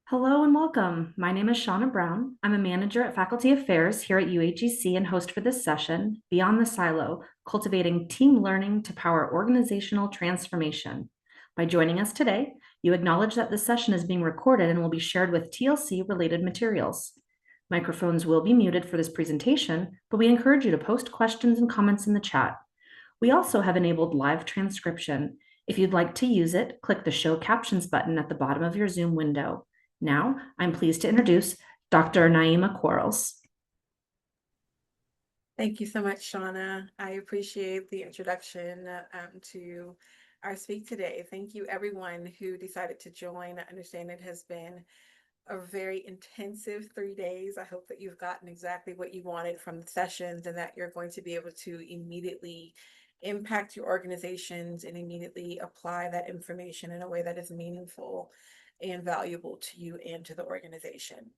Hello and welcome. My name is Shauna Brown. I'm a manager at Faculty Affairs here at UAGC and host for this session, Beyond the Silo, Cultivating Team Learning to Power Organizational Transformation. By joining us today, you acknowledge that this session is being recorded and will be shared with TLC-related materials. Microphones will be muted for this presentation, but we encourage you to post questions and comments in the chat. We also have enabled live transcription. If you'd like to use it, click the Show Captions button at the bottom of your Zoom window. Now, I'm pleased to introduce Dr. Naimah Qwuarels. Thank you so much, Shauna. I appreciate the introduction to our speak today. Thank you, everyone who decided to join. I understand it has been a very intensive 3 days. I hope that you've gotten exactly what you wanted from the sessions and that you're going to be able to immediately impact your organizations and immediately apply that information in a way that is meaningful and valuable to you and to the organization.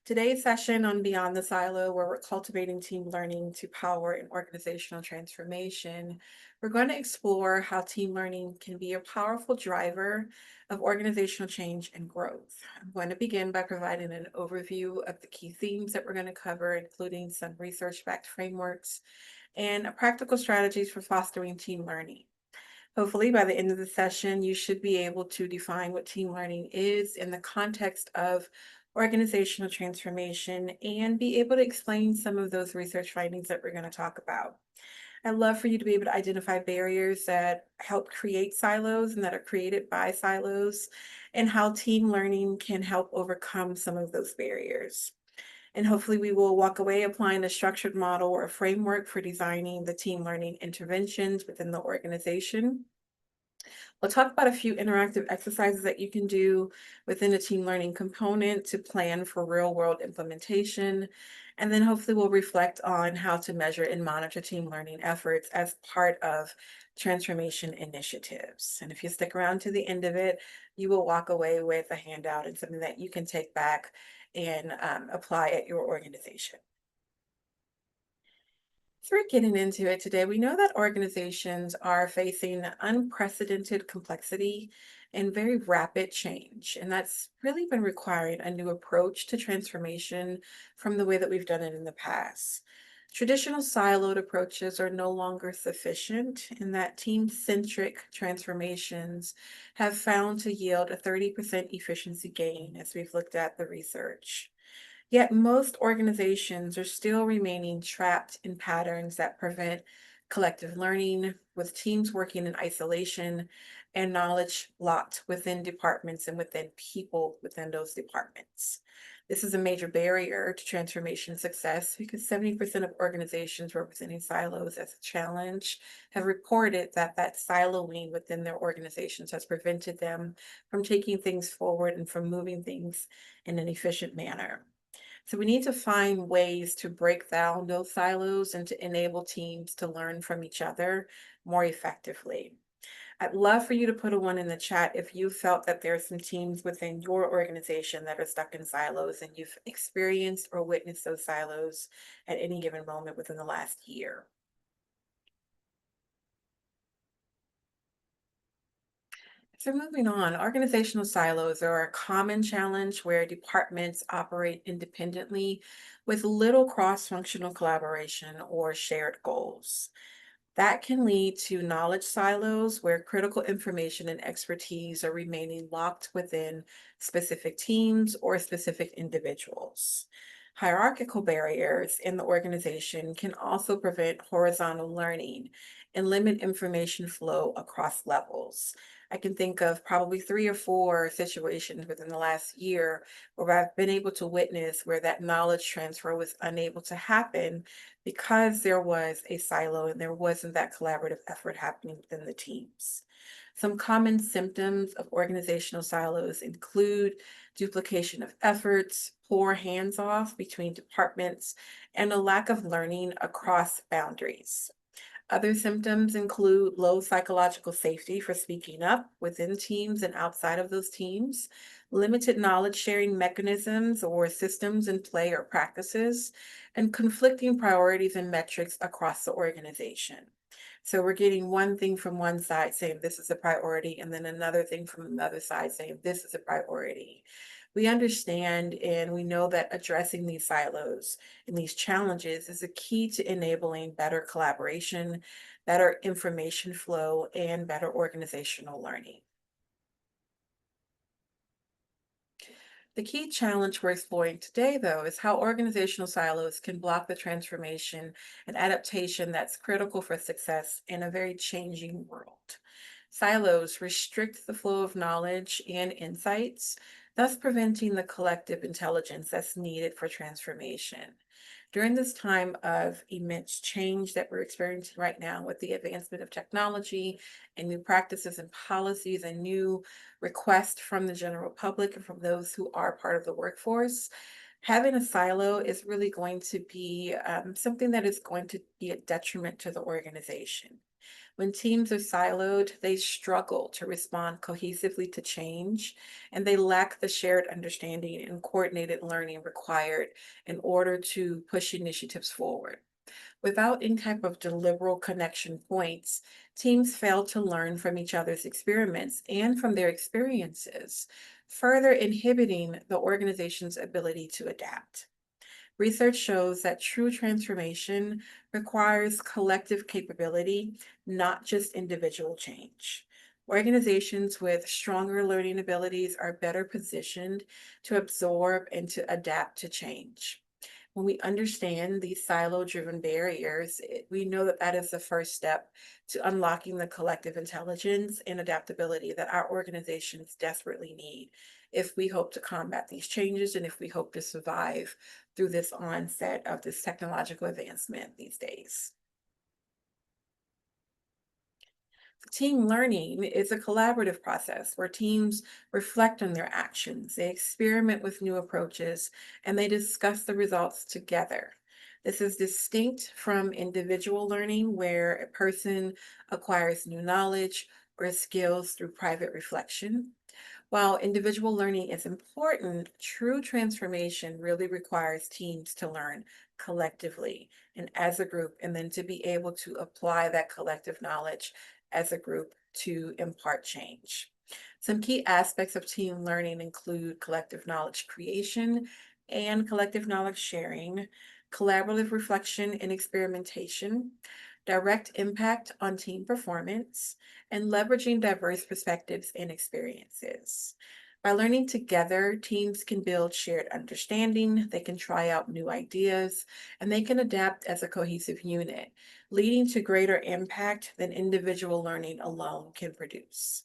Today's session on Beyond the Silo, where we're cultivating team learning to power an organizational transformation, we're going to explore how team learning can be a powerful driver of organizational change and growth. I'm going to begin by providing an overview of the key themes that we're going to cover, including some research-backed frameworks and practical strategies for fostering team learning. Hopefully, by the end of the session, you should be able to define what team learning is in the context of organizational transformation and be able to explain some of those research findings that we're going to talk about. I'd love for you to be able to identify barriers that help create silos and that are created by silos, and how team learning can help overcome some of those barriers. And hopefully we will walk away applying a structured model or a framework for designing the team learning interventions within the organization. We'll talk about a few interactive exercises that you can do within a team learning component to plan for real world implementation. And then hopefully we'll reflect on how to measure and monitor team learning efforts as part of transformation initiatives. And if you stick around to the end of it, you will walk away with a handout and something that you can take back and apply at your organization. So we're getting into it today. We know that organizations are facing unprecedented complexity and very rapid change. And that's really been requiring a new approach to transformation from the way that we've done it in the past. Traditional siloed approaches are no longer sufficient, in that team-centric transformations have found to yield a 30% efficiency gain as we've looked at the research. Yet most organizations are still remaining trapped in patterns that prevent collective learning, with teams working in isolation and knowledge locked within departments and within people within those departments. This is a major barrier to transformation success because 70% of organizations representing silos as a challenge have reported that siloing within their organizations has prevented them from taking things forward and from moving things in an efficient manner. So we need to find ways to break down those silos and to enable teams to learn from each other more effectively. I'd love for you to put a one in the chat if you felt that there are some teams within your organization that are stuck in silos and you've experienced or witnessed those silos at any given moment within the last year. So moving on, organizational silos are a common challenge where departments operate independently with little cross-functional collaboration or shared goals. That can lead to knowledge silos where critical information and expertise are remaining locked within specific teams or specific individuals. Hierarchical barriers in the organization can also prevent horizontal learning and limit information flow across levels. I can think of probably 3 or 4 situations within the last year where I've been able to witness where that knowledge transfer was unable to happen because there was a silo and there wasn't that collaborative effort happening within the teams. Some common symptoms of organizational silos include duplication of efforts, poor hands-off between departments, and a lack of learning across boundaries. Other symptoms include low psychological safety for speaking up within teams and outside of those teams, limited knowledge sharing mechanisms or systems in play or practices, and conflicting priorities and metrics across the organization. So we're getting one thing from one side saying this is a priority, and then another thing from another side saying this is a priority. We understand and we know that addressing these silos and these challenges is a key to enabling better collaboration, better information flow, and better organizational learning. The key challenge we're exploring today, though, is how organizational silos can block the transformation and adaptation that's critical for success in a very changing world. Silos restrict the flow of knowledge and insights, thus preventing the collective intelligence that's needed for transformation. During this time of immense change that we're experiencing right now with the advancement of technology and new practices and policies and new requests from the general public and from those who are part of the workforce, having a silo is really going to be something that is going to be a detriment to the organization. When teams are siloed, they struggle to respond cohesively to change, and they lack the shared understanding and coordinated learning required in order to push initiatives forward. Without any type of deliberate connection points, teams fail to learn from each other's experiments and from their experiences, further inhibiting the organization's ability to adapt. Research shows that true transformation requires collective capability, not just individual change. Organizations with stronger learning abilities are better positioned to absorb and to adapt to change. When we understand these silo-driven barriers, we know that that is the first step to unlocking the collective intelligence and adaptability that our organizations desperately need if we hope to combat these changes and if we hope to survive through this onset of this technological advancement these days. Team learning is a collaborative process where teams reflect on their actions, they experiment with new approaches, and they discuss the results together. This is distinct from individual learning, where a person acquires new knowledge or skills through private reflection. While individual learning is important, true transformation really requires teams to learn collectively and as a group, and then to be able to apply that collective knowledge as a group to impart change. Some key aspects of team learning include collective knowledge creation and collective knowledge sharing, collaborative reflection and experimentation, direct impact on team performance, and leveraging diverse perspectives and experiences. By learning together, teams can build shared understanding, they can try out new ideas, and they can adapt as a cohesive unit, leading to greater impact than individual learning alone can produce.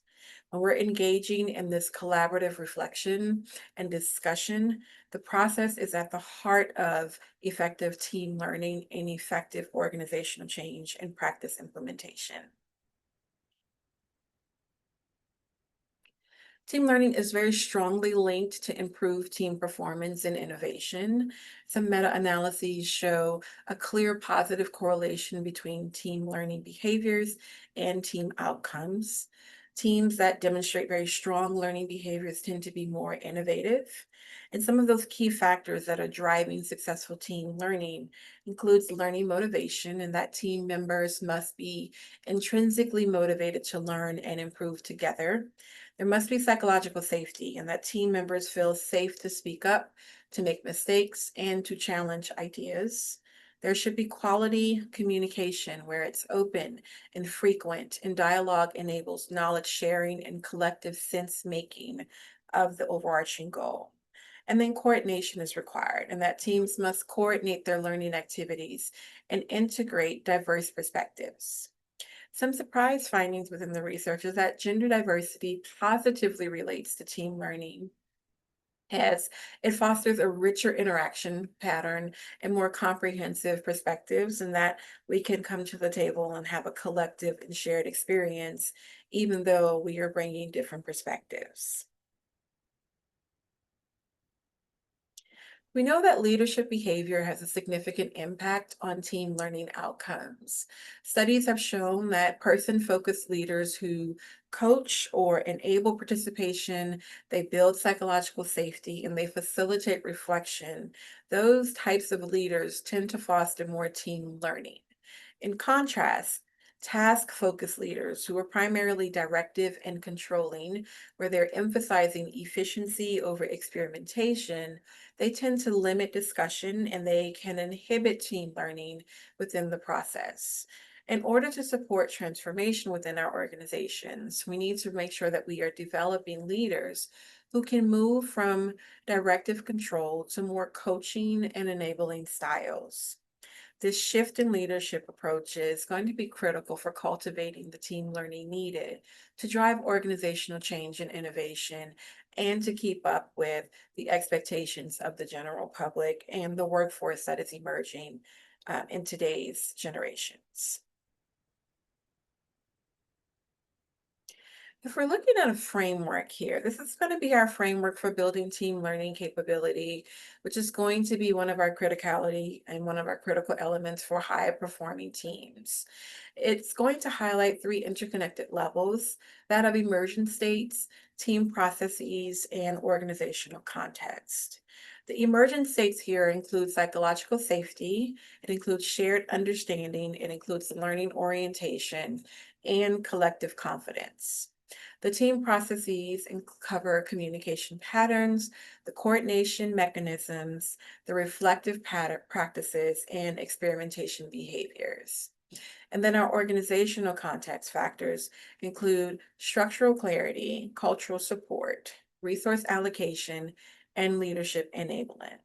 When we're engaging in this collaborative reflection and discussion, the process is at the heart of effective team learning and effective organizational change and practice implementation. Team learning is very strongly linked to improved team performance and innovation. Some meta-analyses show a clear positive correlation between team learning behaviors and team outcomes. Teams that demonstrate very strong learning behaviors tend to be more innovative. And some of those key factors that are driving successful team learning includes learning motivation, and that team members must be intrinsically motivated to learn and improve together. There must be psychological safety, and that team members feel safe to speak up, to make mistakes, and to challenge ideas. There should be quality communication where it's open and frequent, and dialogue enables knowledge sharing and collective sense making of the overarching goal. And then coordination is required, and that teams must coordinate their learning activities and integrate diverse perspectives. Some surprise findings within the research is that gender diversity positively relates to team learning, as it fosters a richer interaction pattern and more comprehensive perspectives, and that we can come to the table and have a collective and shared experience, even though we are bringing different perspectives. We know that leadership behavior has a significant impact on team learning outcomes. Studies have shown that person-focused leaders who coach or enable participation, they build psychological safety, and they facilitate reflection. Those types of leaders tend to foster more team learning. In contrast, Task-focused leaders who are primarily directive and controlling, where they're emphasizing efficiency over experimentation, they tend to limit discussion and they can inhibit team learning within the process. In order to support transformation within our organizations, we need to make sure that we are developing leaders who can move from directive control to more coaching and enabling styles. This shift in leadership approach is going to be critical for cultivating the team learning needed to drive organizational change and innovation and to keep up with the expectations of the general public and the workforce that is emerging in today's generations. If we're looking at a framework here, this is going to be our framework for building team learning capability, which is going to be one of our criticality and one of our critical elements for high performing teams. It's going to highlight three interconnected levels, that of immersion states, team processes, and organizational context. The emergent states here include psychological safety, it includes shared understanding, it includes learning orientation, and collective confidence. The team processes cover communication patterns, the coordination mechanisms, the reflective practices, and experimentation behaviors. And then our organizational context factors include structural clarity, cultural support, resource allocation, and leadership enablement.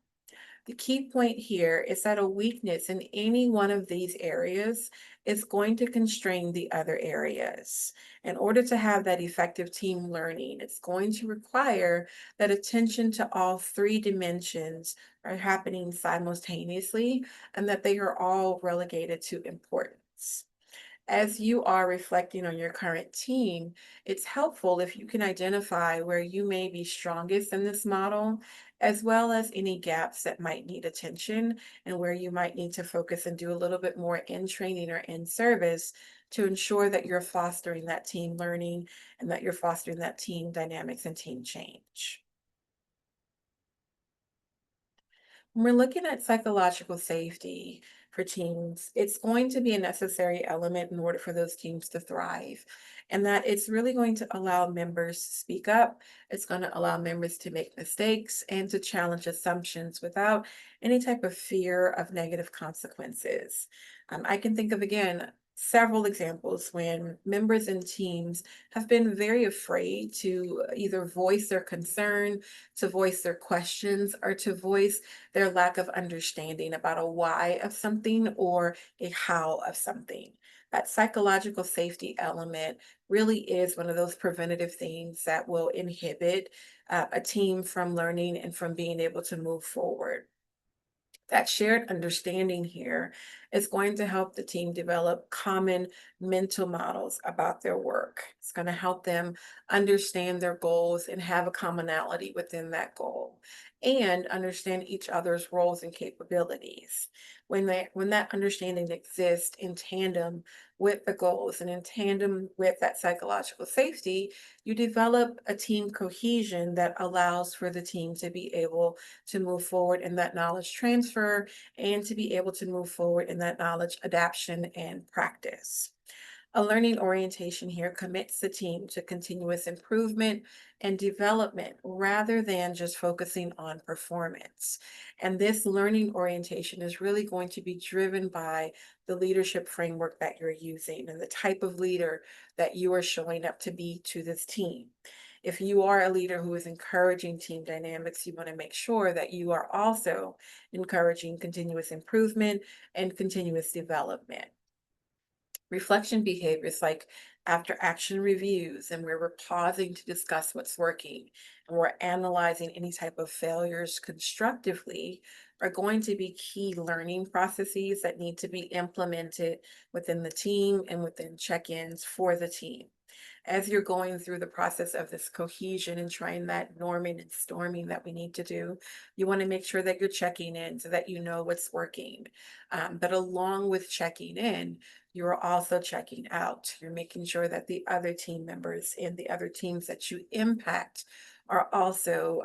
The key point here is that a weakness in any one of these areas is going to constrain the other areas. In order to have that effective team learning, it's going to require that attention to all three dimensions are happening simultaneously and that they are all relegated to importance. As you are reflecting on your current team, it's helpful if you can identify where you may be strongest in this model, as well as any gaps that might need attention and where you might need to focus and do a little bit more in training or in service to ensure that you're fostering that team learning and that you're fostering that team dynamics and team change. When we're looking at psychological safety for teams, it's going to be a necessary element in order for those teams to thrive. And that it's really going to allow members to speak up. It's going to allow members to make mistakes and to challenge assumptions without any type of fear of negative consequences. I can think of, again, several examples when members and teams have been very afraid to either voice their concern, to voice their questions, or to voice their lack of understanding about a why of something or a how of something. That psychological safety element really is one of those preventative things that will inhibit a team from learning and from being able to move forward. That shared understanding here is going to help the team develop common mental models about their work. It's going to help them understand their goals and have a commonality within that goal and understand each other's roles and capabilities. When that understanding exists in tandem with the goals and in tandem with that psychological safety, you develop a team cohesion that allows for the team to be able to move forward in that knowledge transfer and to be able to move forward in that knowledge adaptation and practice. A learning orientation here commits the team to continuous improvement and development rather than just focusing on performance. And this learning orientation is really going to be driven by the leadership framework that you're using and the type of leader that you are showing up to be to this team. If you are a leader who is encouraging team dynamics, you want to make sure that you are also encouraging continuous improvement and continuous development. Reflection behaviors like after action reviews and where we're pausing to discuss what's working and we're analyzing any type of failures constructively are going to be key learning processes that need to be implemented within the team and within check-ins for the team. As you're going through the process of this cohesion and trying that norming and storming that we need to do, you want to make sure that you're checking in so that you know what's working. But along with checking in, you're also checking out. You're making sure that the other team members and the other teams that you impact are also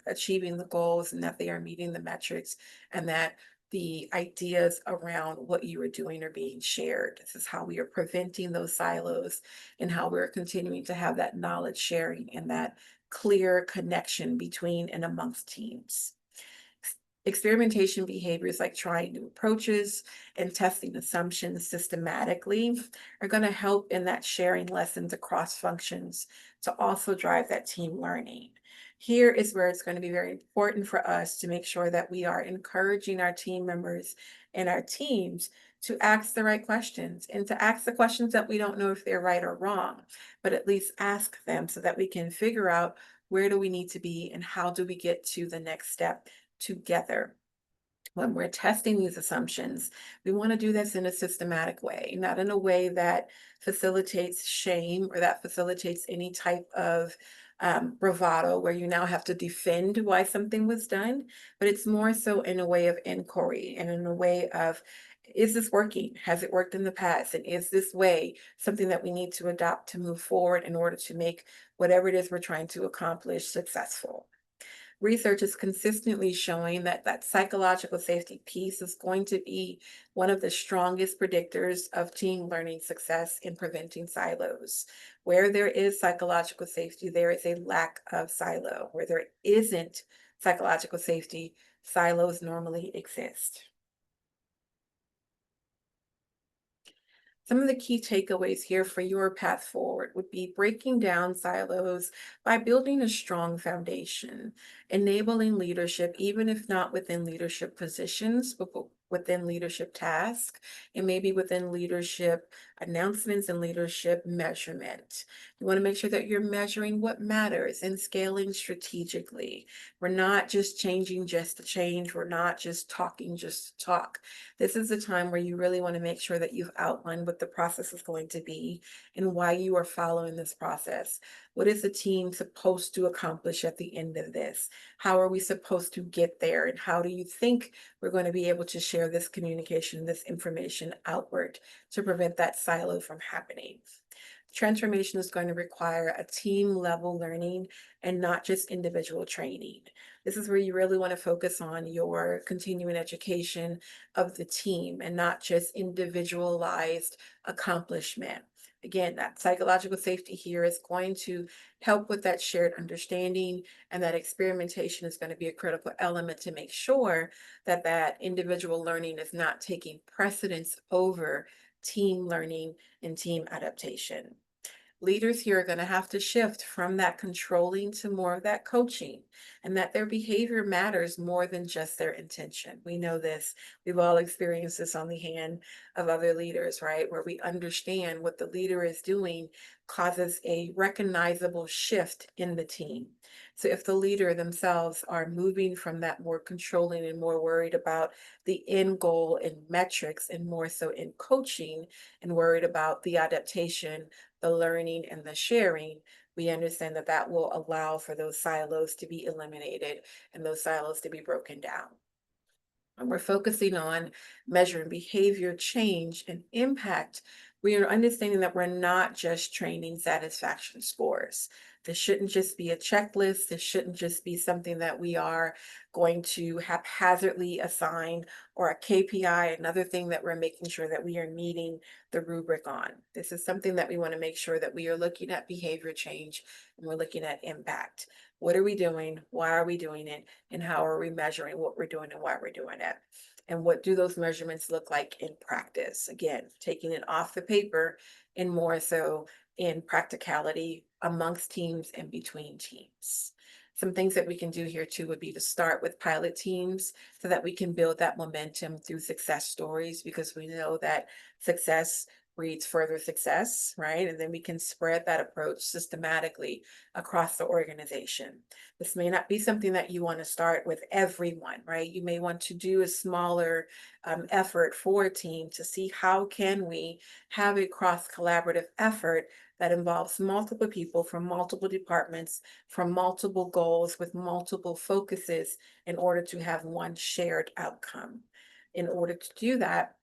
achieving the goals and that they are meeting the metrics and that the ideas around what you are doing are being shared. This is how we are preventing those silos and how we're continuing to have that knowledge sharing and that clear connection between and amongst teams. Experimentation behaviors like trying new approaches and testing assumptions systematically are going to help in that sharing lessons across functions to also drive that team learning. Here is where it's going to be very important for us to make sure that we are encouraging our team members and our teams to ask the right questions and to ask the questions that we don't know if they're right or wrong, but at least ask them so that we can figure out where do we need to be and how do we get to the next step together. When we're testing these assumptions, we want to do this in a systematic way, not in a way that facilitates shame or that facilitates any type of bravado where you now have to defend why something was done, but it's more so in a way of inquiry and in a way of, is this working? Has it worked in the past? And is this way something that we need to adopt to move forward in order to make whatever it is we're trying to accomplish successful? Research is consistently showing that that psychological safety piece is going to be one of the strongest predictors of team learning success in preventing silos. Where there is psychological safety, there is a lack of silo. Where there isn't psychological safety, silos normally exist. Some of the key takeaways here for your path forward would be breaking down silos by building a strong foundation, enabling leadership, even if not within leadership positions, but within leadership tasks, and maybe within leadership announcements and leadership measurement. You want to make sure that you're measuring what matters and scaling strategically. We're not just changing just to change. We're not just talking just to talk. This is the time where you really want to make sure that you've outlined what the process is going to be and why you are following this process. What is the team supposed to accomplish at the end of this? How are we supposed to get there? And how do you think we're going to be able to share this communication, this information outward to prevent that silo from happening? Transformation is going to require a team level learning and not just individual training. This is where you really want to focus on your continuing education of the team and not just individualized accomplishment. Again, that psychological safety here is going to help with that shared understanding, and that experimentation is going to be a critical element to make sure that that individual learning is not taking precedence over team learning and team adaptation. Leaders here are going to have to shift from that controlling to more of that coaching, and that their behavior matters more than just their intention. We know this. We've all experienced this on the hand of other leaders, right? Where we understand what the leader is doing causes a recognizable shift in the team. So if the leader themselves are moving from that more controlling and more worried about the end goal and metrics and more so in coaching and worried about the adaptation, the learning, and the sharing, we understand that that will allow for those silos to be eliminated and those silos to be broken down. And we're focusing on measuring behavior change and impact, we are understanding that we're not just training satisfaction scores. This shouldn't just be a checklist. This shouldn't just be something that we are going to haphazardly assign, or a KPI, another thing that we're making sure that we are meeting the rubric on. This is something that we want to make sure that we are looking at behavior change and we're looking at impact. What are we doing? Why are we doing it? And how are we measuring what we're doing and why we're doing it? And what do those measurements look like in practice? Again, taking it off the paper and more so in practicality amongst teams and between teams. Some things that we can do here too would be to start with pilot teams so that we can build that momentum through success stories, because we know that success breeds further success, right? And then we can spread that approach systematically across the organization. This may not be something that you want to start with everyone, right? You may want to do a smaller effort for a team to see how can we have a cross-collaborative effort that involves multiple people from multiple departments, from multiple goals with multiple focuses in order to have one shared outcome. In order to do that,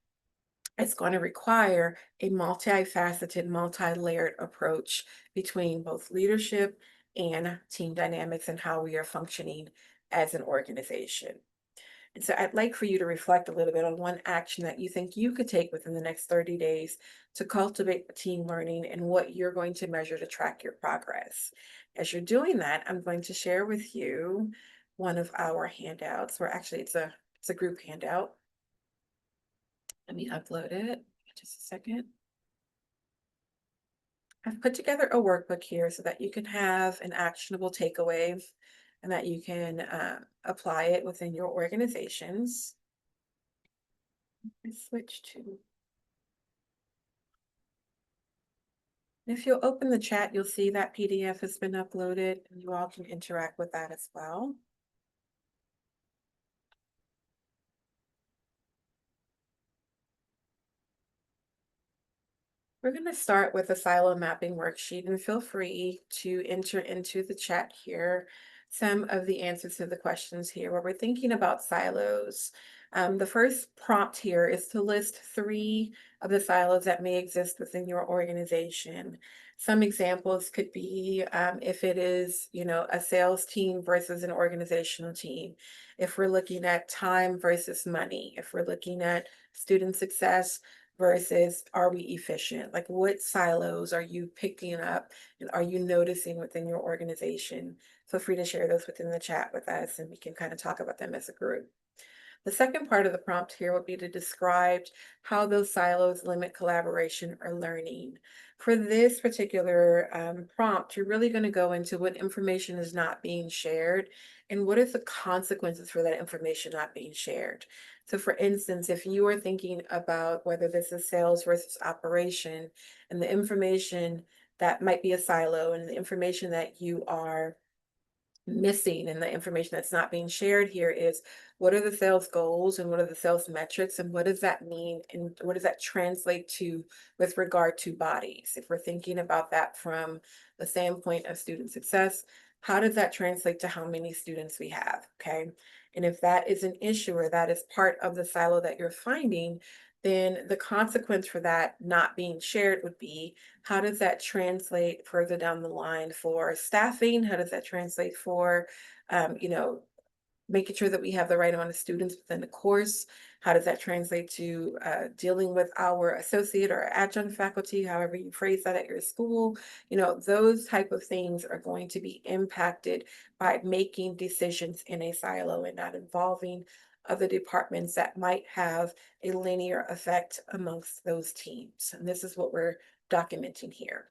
it's going to require a multifaceted, multi-layered approach between both leadership and team dynamics and how we are functioning as an organization. And so I'd like for you to reflect a little bit on one action that you think you could take within the next 30 days to cultivate the team learning and what you're going to measure to track your progress. As you're doing that, I'm going to share with you one of our handouts, or actually it's a group handout. Let me upload it. Just a second. I've put together a workbook here so that you can have an actionable takeaway and that you can apply it within your organizations. I switch to. If you'll open the chat, you'll see that PDF has been uploaded and you all can interact with that as well. We're going to start with a silo mapping worksheet, and feel free to enter into the chat here some of the answers to the questions here where we're thinking about silos. The first prompt here is to list 3 of the silos that may exist within your organization. Some examples could be if it is, a sales team versus an organizational team. If we're looking at time versus money, if we're looking at student success versus are we efficient? Like, what silos are you picking up and are you noticing within your organization? Feel free to share those within the chat with us and we can kind of talk about them as a group. The second part of the prompt here would be to describe how those silos limit collaboration or learning. For this particular prompt, you're really going to go into what information is not being shared and what is the consequences for that information not being shared. So for instance, if you are thinking about whether this is sales versus operation and the information that might be a silo and the information that you are missing and the information that's not being shared here is what are the sales goals and what are the sales metrics and what does that mean and what does that translate to with regard to bodies? If we're thinking about that from the standpoint of student success, how does that translate to how many students we have? Okay. And if that is an issue or that is part of the silo that you're finding, then the consequence for that not being shared would be how does that translate further down the line for staffing? How does that translate for, making sure that we have the right amount of students within the course? How does that translate to dealing with our associate or adjunct faculty, however you phrase that at your school? Those type of things are going to be impacted by making decisions in a silo and not involving other departments that might have a linear effect amongst those teams. And this is what we're documenting here.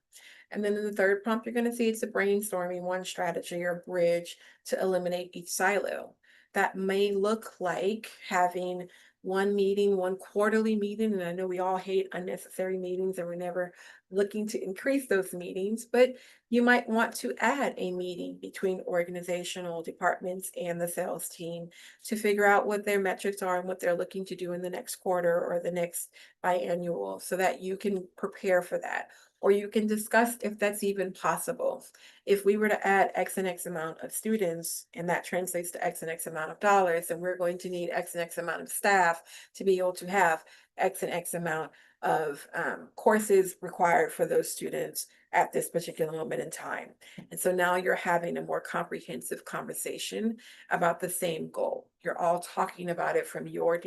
And then in the third prompt, you're going to see it's a brainstorming one strategy or bridge to eliminate each silo. That may look like having one meeting, one quarterly meeting. And I know we all hate unnecessary meetings and we're never looking to increase those meetings, but you might want to add a meeting between organizational departments and the sales team to figure out what their metrics are and what they're looking to do in the next quarter or the next biannual so that you can prepare for that. Or you can discuss if that's even possible. If we were to add X and X amount of students, and that translates to X and X amount of dollars, and we're going to need X and X amount of staff to be able to have X and X amount of courses required for those students at this particular moment in time. And so now you're having a more comprehensive conversation about the same goal. You're all talking about it from your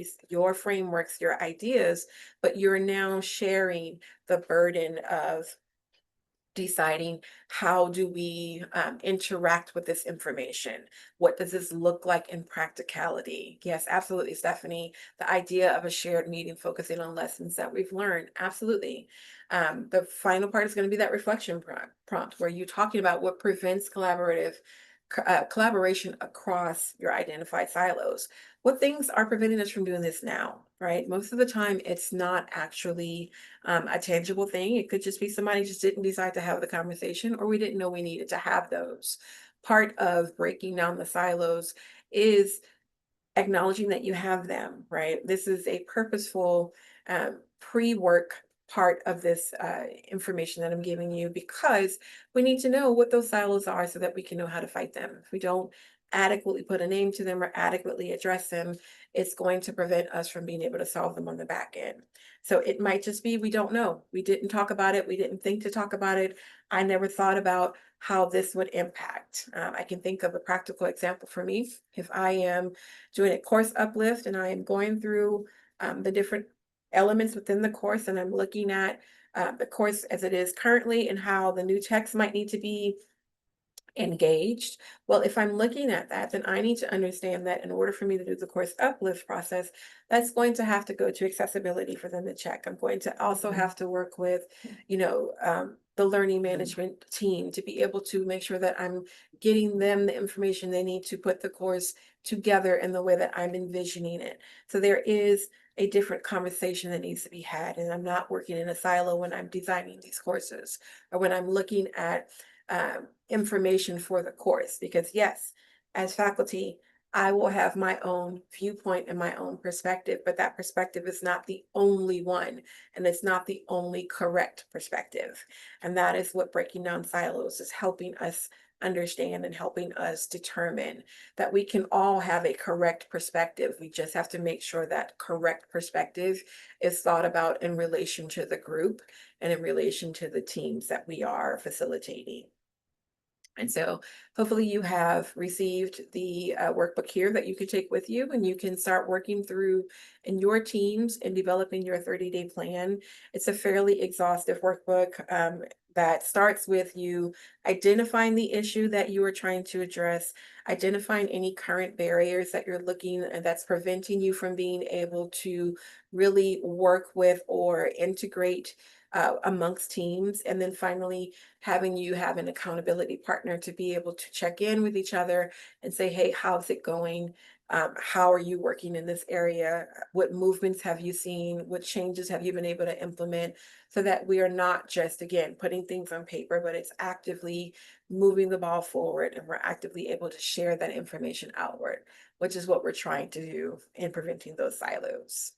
frameworks, your ideas, but you're now sharing the burden of deciding how do we interact with this information? What does this look like in practicality? Yes, absolutely, Stephanie. The idea of a shared meeting focusing on lessons that we've learned. Absolutely. The final part is going to be that reflection prompt where you're talking about what prevents collaboration across your identified silos. What things are preventing us from doing this now, right? Most of the time, it's not actually a tangible thing. It could just be somebody just didn't decide to have the conversation or we didn't know we needed to have those. Part of breaking down the silos is acknowledging that you have them, right? This is a purposeful pre-work part of this information that I'm giving you because we need to know what those silos are so that we can know how to fight them. If we don't adequately put a name to them or adequately address them, it's going to prevent us from being able to solve them on the back end. So it might just be we don't know. We didn't talk about it. We didn't think to talk about it. I never thought about how this would impact. I can think of a practical example for me. If I am doing a course uplift and I am going through the different elements within the course and I'm looking at the course as it is currently and how the new text might need to be engaged. Well, if I'm looking at that, then I need to understand that in order for me to do the course uplift process, that's going to have to go to accessibility for them to check. I'm going to also have to work with, the learning management team to be able to make sure that I'm getting them the information they need to put the course together in the way that I'm envisioning it. So there is a different conversation that needs to be had, and I'm not working in a silo when I'm designing these courses or when I'm looking at information for the course, because yes, as faculty, I will have my own viewpoint and my own perspective, but that perspective is not the only one, and it's not the only correct perspective. And that is what breaking down silos is helping us understand and helping us determine that we can all have a correct perspective. We just have to make sure that correct perspective is thought about in relation to the group and in relation to the teams that we are facilitating. And so hopefully you have received the workbook here that you can take with you, and you can start working through in your teams and developing your 30-day plan. It's a fairly exhaustive workbook that starts with you identifying the issue that you are trying to address, identifying any current barriers that you're looking and that's preventing you from being able to really work with or integrate amongst teams, and then finally having you have an accountability partner to be able to check in with each other and say, hey, how's it going? How are you working in this area? What movements have you seen? What changes have you been able to implement? So that we are not just, again, putting things on paper, but it's actively moving the ball forward and we're actively able to share that information outward, which is what we're trying to do in preventing those silos.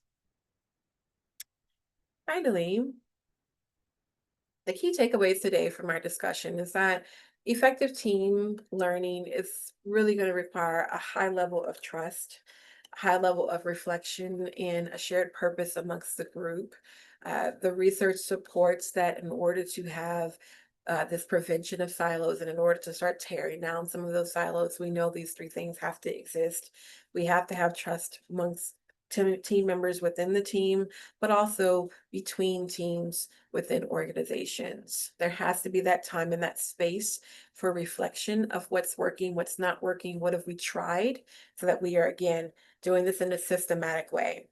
Finally, the key takeaways today from our discussion is that effective team learning is really going to require a high level of trust, a high level of reflection, and a shared purpose amongst the group. The research supports that in order to have this prevention of silos and in order to start tearing down some of those silos, we know these three things have to exist. We have to have trust amongst team members within the team, but also between teams within organizations. There has to be that time and that space for reflection of what's working, what's not working, what have we tried, so that we are, again, doing this in a systematic way.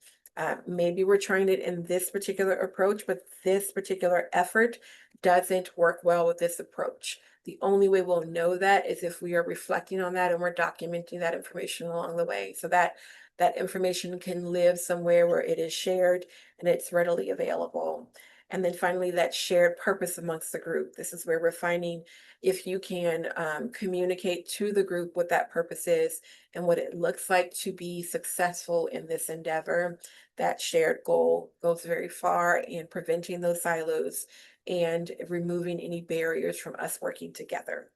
Maybe we're trying it in this particular approach, but this particular effort doesn't work well with this approach. The only way we'll know that is if we are reflecting on that and we're documenting that information along the way, so that that information can live somewhere where it is shared and it's readily available. And then finally, that shared purpose amongst the group. This is where we're finding if you can communicate to the group what that purpose is and what it looks like to be successful in this endeavor. That shared goal goes very far in preventing those silos and removing any barriers from us working together.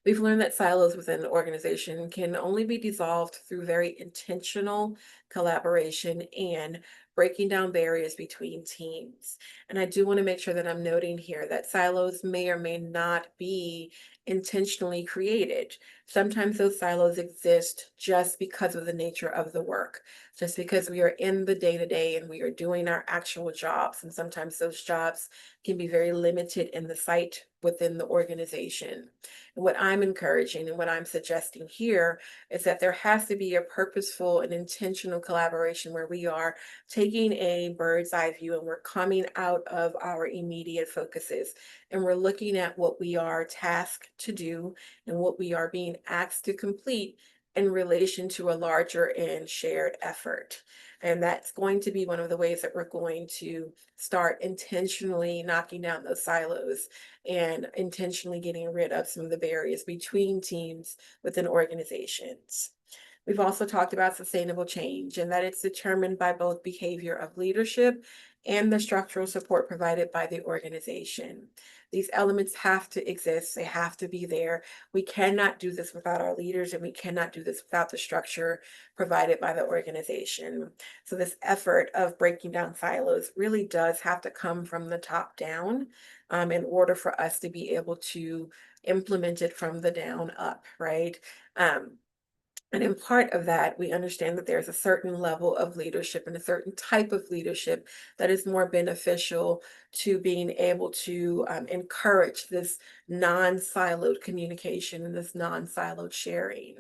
We've learned that silos within an organization can only be dissolved through very intentional collaboration and breaking down barriers between teams. And I do want to make sure that I'm noting here that silos may or may not be intentionally created. Sometimes those silos exist just because of the nature of the work, just because we are in the day-to-day and we are doing our actual jobs. And sometimes those jobs can be very limited in the site within the organization. And what I'm encouraging and what I'm suggesting here is that there has to be a purposeful and intentional collaboration where we are taking a bird's eye view and we're coming out of our immediate focuses and we're looking at what we are tasked to do and what we are being asked to complete in relation to a larger and shared effort. And that's going to be one of the ways that we're going to start intentionally knocking down those silos and intentionally getting rid of some of the barriers between teams within organizations. We've also talked about sustainable change and that it's determined by both behavior of leadership and the structural support provided by the organization. These elements have to exist, they have to be there. We cannot do this without our leaders, and we cannot do this without the structure provided by the organization. So this effort of breaking down silos really does have to come from the top down, in order for us to be able to implement it from the down up, right? Um, and in part of that, we understand that there's a certain level of leadership and a certain type of leadership that is more beneficial to being able to encourage this non-siloed communication and this non-siloed sharing.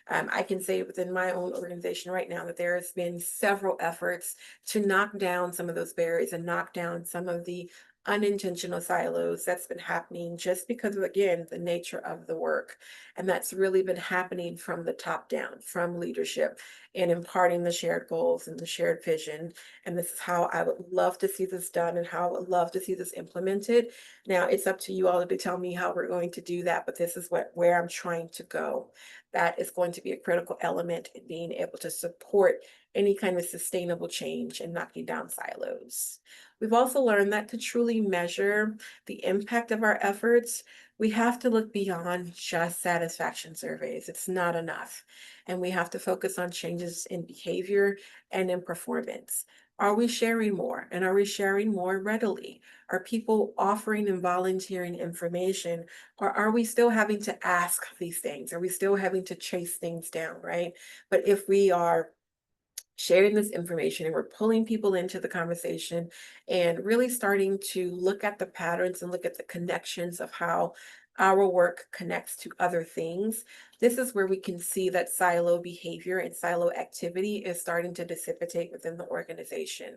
I can say within my own organization right now that there has been several efforts to knock down some of those barriers and knock down some of the unintentional silos that's been happening just because of, again, the nature of the work. And that's really been happening from the top down, from leadership, and imparting the shared goals and the shared vision. And this is how I would love to see this done and how I would love to see this implemented. Now it's up to you all to tell me how we're going to do that, but this is where I'm trying to go. That is going to be a critical element in being able to support any kind of sustainable change and knocking down silos. We've also learned that to truly measure the impact of our efforts, we have to look beyond just satisfaction surveys. It's not enough. And we have to focus on changes in behavior and in performance. Are we sharing more? And are we sharing more readily? Are people offering and volunteering information? Or are we still having to ask these things? Are we still having to chase things down, right? But if we are sharing this information and we're pulling people into the conversation and really starting to look at the patterns and look at the connections of how our work connects to other things. This is where we can see that silo behavior and silo activity is starting to dissipate within the organization.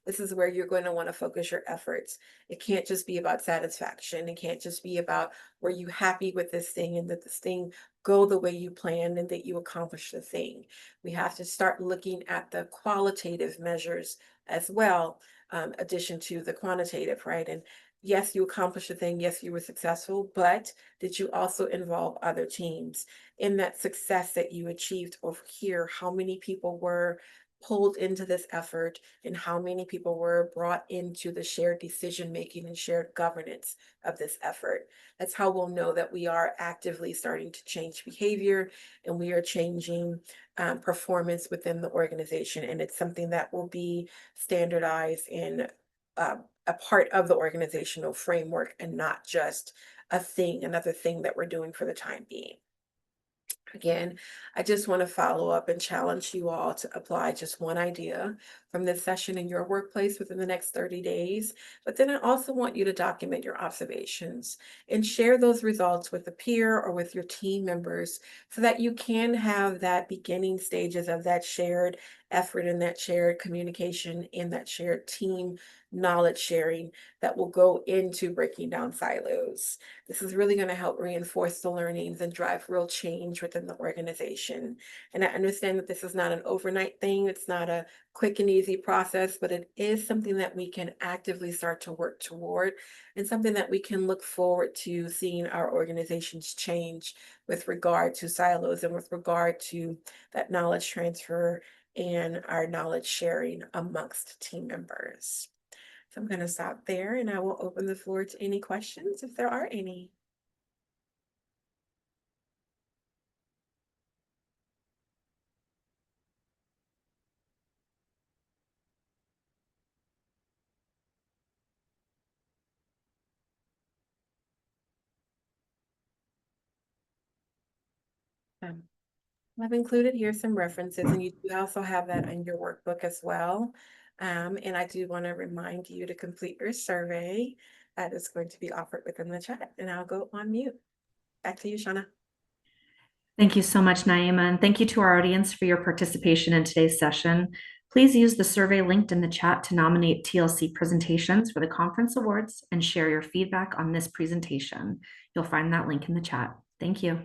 This is where you're going to want to focus your efforts. It can't just be about satisfaction. It can't just be about, were you happy with this thing and that this thing go the way you planned and that you accomplish the thing. We have to start looking at the qualitative measures as well, addition to the quantitative, right? And yes, you accomplished the thing. Yes, you were successful, but did you also involve other teams in that success that you achieved over here? How many people were pulled into this effort and how many people were brought into the shared decision making and shared governance of this effort? That's how we'll know that we are actively starting to change behavior and we are changing performance within the organization. And it's something that will be standardized in a part of the organizational framework and not just another thing that we're doing for the time being. Again, I just want to follow up and challenge you all to apply just one idea from this session in your workplace within the next 30 days. But then I also want you to document your observations and share those results with a peer or with your team members so that you can have that beginning stages of that shared effort and that shared communication and that shared team knowledge sharing that will go into breaking down silos. This is really going to help reinforce the learnings and drive real change within the organization. And I understand that this is not an overnight thing. It's not a quick and easy process, but it is something that we can actively start to work toward and something that we can look forward to seeing our organizations change with regard to silos and with regard to that knowledge transfer and our knowledge sharing amongst team members. So I'm going to stop there and I will open the floor to any questions if there are any. Um, I've included here some references, and you do also have that in your workbook as well. And I do want to remind you to complete your survey that is going to be offered within the chat, and I'll go on mute. Back to you, Shauna. Thank you so much, Naimah, and thank you to our audience for your participation in today's session. Please use the survey linked in the chat to nominate TLC presentations for the conference awards and share your feedback on this presentation. You'll find that link in the chat. Thank you.